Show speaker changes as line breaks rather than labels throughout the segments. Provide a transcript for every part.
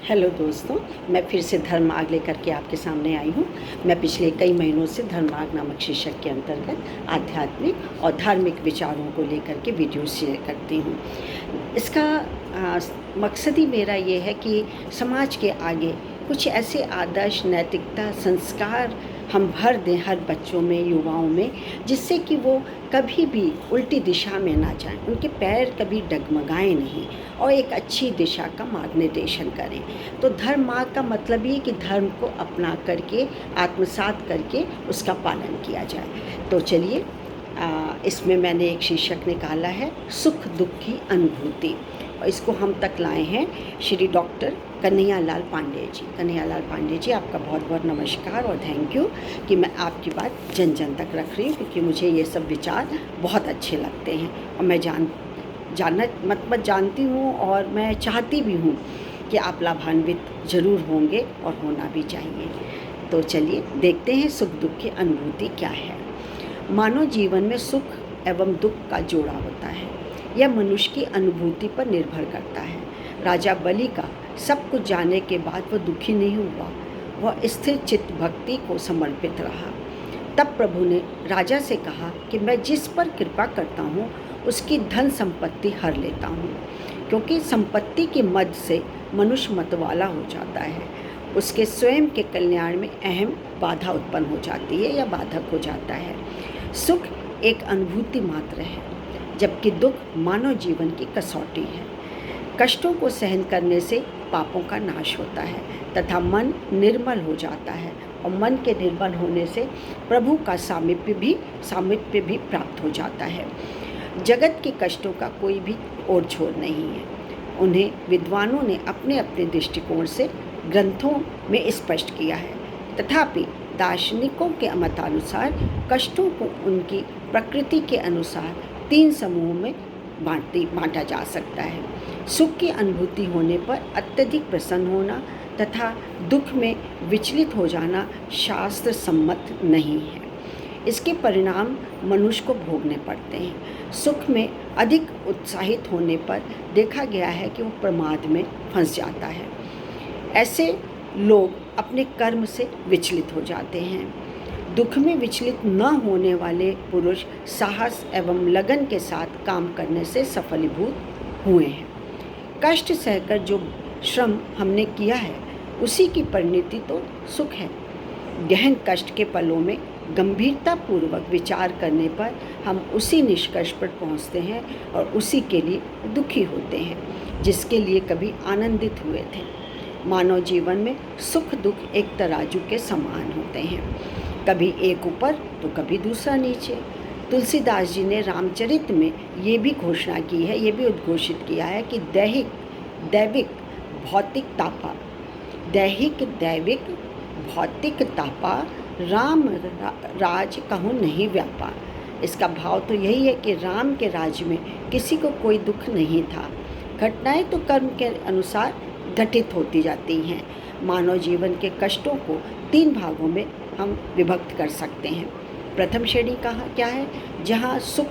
Hello दोस्तों, मैं फिर से धर्मार्ग लेकर के आपके सामने आई हूँ। मैं पिछले कई महीनों से धर्मार्ग नामक शीर्षक के अंतर्गत आध्यात्मिक और धार्मिक विचारों को लेकर के वीडियो शेयर करती हूँ। इसका मकसद ही मेरा ये है कि समाज के आगे कुछ ऐसे आदर्श, नैतिकता, संस्कार हम भर दें हर बच्चों में, युवाओं में, जिससे कि वो कभी भी उल्टी दिशा में ना जाएं, उनके पैर कभी डगमगाएं नहीं और एक अच्छी दिशा का मार्गनिर्देशन करें। तो धर्म मार्ग का मतलब ये कि धर्म को अपना करके, आत्मसात करके उसका पालन किया जाए। तो चलिए, इसमें मैंने एक शीर्षक निकाला है, सुख दुख की अनुभूति, और इसको हम तक लाए हैं श्री डॉक्टर कन्हैयालाल पांडे जी। कन्हैयालाल पांडे जी, आपका बहुत बहुत नमस्कार और थैंक यू कि मैं आपकी बात जन जन तक रख रही हूँ, क्योंकि मुझे ये सब विचार बहुत अच्छे लगते हैं और मैं जानती हूँ और मैं चाहती भी हूँ कि आप लाभान्वित ज़रूर होंगे और होना भी चाहिए। तो चलिए देखते हैं सुख दुख की अनुभूति क्या है। मानव जीवन में सुख एवं दुख का जोड़ा होता है। यह मनुष्य की अनुभूति पर निर्भर करता है। राजा बलि का सब कुछ जाने के बाद वह दुखी नहीं हुआ, वह स्थिर चित्त भक्ति को समर्पित रहा। तब प्रभु ने राजा से कहा कि मैं जिस पर कृपा करता हूँ उसकी धन संपत्ति हर लेता हूँ, क्योंकि संपत्ति के मद से मनुष्य मतवाला हो जाता है, उसके स्वयं के कल्याण में अहम बाधा उत्पन्न हो जाती है या बाधक हो जाता है। सुख एक अनुभूति मात्र है, जबकि दुख मानव जीवन की कसौटी है। कष्टों को सहन करने से पापों का नाश होता है तथा मन निर्मल हो जाता है, और मन के निर्मल होने से प्रभु का सामीप्य भी प्राप्त हो जाता है। जगत के कष्टों का कोई भी ओर छोर नहीं है। उन्हें विद्वानों ने अपने अपने दृष्टिकोण से ग्रंथों में स्पष्ट किया है। तथापि दार्शनिकों के मतानुसार कष्टों को उनकी प्रकृति के अनुसार 3 समूहों में बांटा जा सकता है। सुख की अनुभूति होने पर अत्यधिक प्रसन्न होना तथा दुख में विचलित हो जाना शास्त्र सम्मत नहीं है। इसके परिणाम मनुष्य को भोगने पड़ते हैं। सुख में अधिक उत्साहित होने पर देखा गया है कि वो प्रमाद में फंस जाता है। ऐसे लोग अपने कर्म से विचलित हो जाते हैं। दुख में विचलित न होने वाले पुरुष साहस एवं लगन के साथ काम करने से सफलीभूत हुए हैं। कष्ट सहकर जो श्रम हमने किया है उसी की परिणति तो सुख है। गहन कष्ट के पलों में गंभीरतापूर्वक विचार करने पर हम उसी निष्कर्ष पर पहुंचते हैं और उसी के लिए दुखी होते हैं जिसके लिए कभी आनंदित हुए थे। मानव जीवन में सुख दुख एक तराजू के समान होते हैं, कभी एक ऊपर तो कभी दूसरा नीचे। तुलसीदास जी ने रामचरित में ये भी घोषणा की है, ये भी उद्घोषित किया है कि दैविक भौतिक तापा राम राज कहूँ नहीं व्यापा। इसका भाव तो यही है कि राम के राज्य में किसी को कोई दुख नहीं था। घटनाएं तो कर्म के अनुसार घटित होती जाती हैं। मानव जीवन के कष्टों को 3 भागों में हम विभक्त कर सकते हैं। प्रथम श्रेणी कहाँ क्या है, जहाँ सुख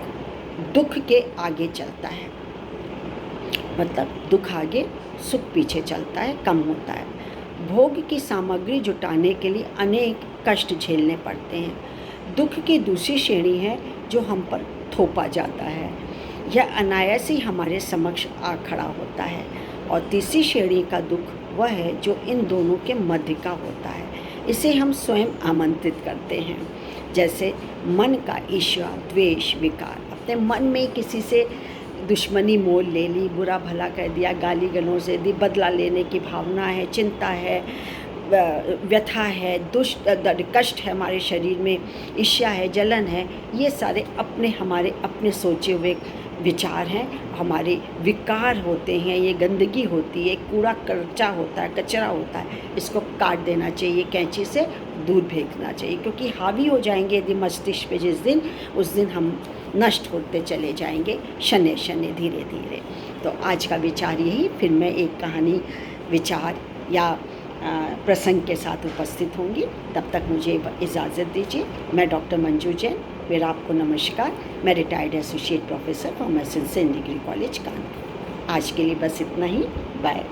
दुख के आगे चलता है, मतलब दुख आगे सुख पीछे चलता है, कम होता है। भोग की सामग्री जुटाने के लिए अनेक कष्ट झेलने पड़ते हैं। दुख की दूसरी श्रेणी है जो हम पर थोपा जाता है, यह अनायास ही हमारे समक्ष आ खड़ा होता है। और तीसरी श्रेणी का दुख वह है जो इन दोनों के मध्य का होता है, इसे हम स्वयं आमंत्रित करते हैं। जैसे मन का ईर्ष्या, द्वेष, विकार, अपने मन में किसी से दुश्मनी मोल ले ली, बुरा भला कह दिया, गाली गलौज दे दी, बदला लेने की भावना है, चिंता है, व्यथा है, कष्ट है हमारे शरीर में, ईर्ष्या है, जलन है, ये सारे हमारे अपने सोचे हुए विचार हैं, हमारे विकार होते हैं। ये गंदगी होती है, कूड़ा कचरा होता है। इसको काट देना चाहिए, कैंची से दूर फेंकना चाहिए, क्योंकि हावी हो जाएंगे यदि मस्तिष्क पे उस दिन हम नष्ट होते चले जाएंगे शने शने, धीरे धीरे। तो आज का विचार यही, फिर मैं एक कहानी, विचार या प्रसंग के साथ उपस्थित होंगी। तब तक मुझे इजाज़त दीजिए। मैं डॉक्टर मंजू जैन, फिर आपको नमस्कार। मैं retired associate professor pharmacy saint degree college Kanpur. आज के लिए बस इतना ही। बाय।